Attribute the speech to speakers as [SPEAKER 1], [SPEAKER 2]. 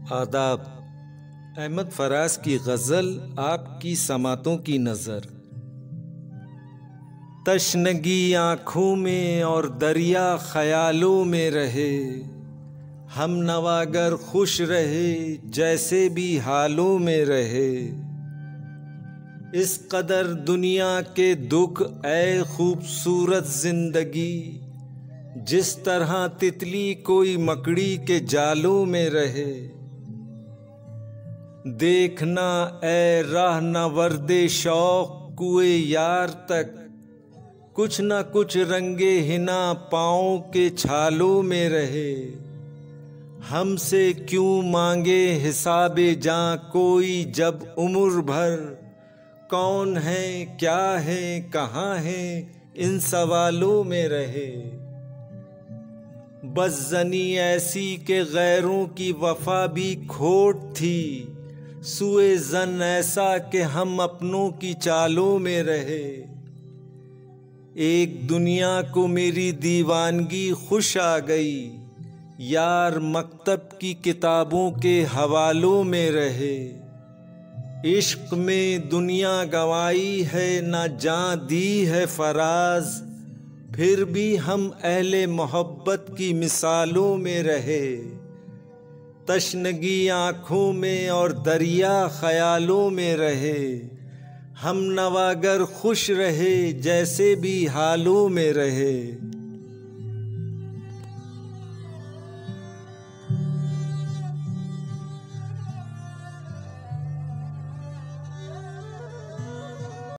[SPEAKER 1] आदाब। अहमद फराज की गज़ल आपकी समातों की नज़र। तशनगी आँखों में और दरिया ख़यालों में रहे, हम नवागर खुश रहे जैसे भी हालों में रहे। इस कदर दुनिया के दुख ऐ खूबसूरत ज़िंदगी, जिस तरह तितली कोई मकड़ी के जालों में रहे। देखना ऐ राह न वर्दे शौक कुए यार तक, कुछ न कुछ रंगे हिना पाँव के छालों में रहे। हमसे क्यों मांगे हिसाबे जां कोई जब उम्र भर, कौन है क्या है कहाँ है इन सवालों में रहे। बस ज़नी ऐसी के गैरों की वफा भी खोट थी, सुए ज़न ऐसा कि हम अपनों की चालों में रहे। एक दुनिया को मेरी दीवानगी खुश आ गई, यार मकतब की किताबों के हवालों में रहे। इश्क में दुनिया गंवाई है न जान दी है फराज, फिर भी हम अहले मोहब्बत की मिसालों में रहे। तशनगी आँखों में और दरिया ख़यालों में रहे, हम नवागर खुश रहे जैसे भी हालों में रहे।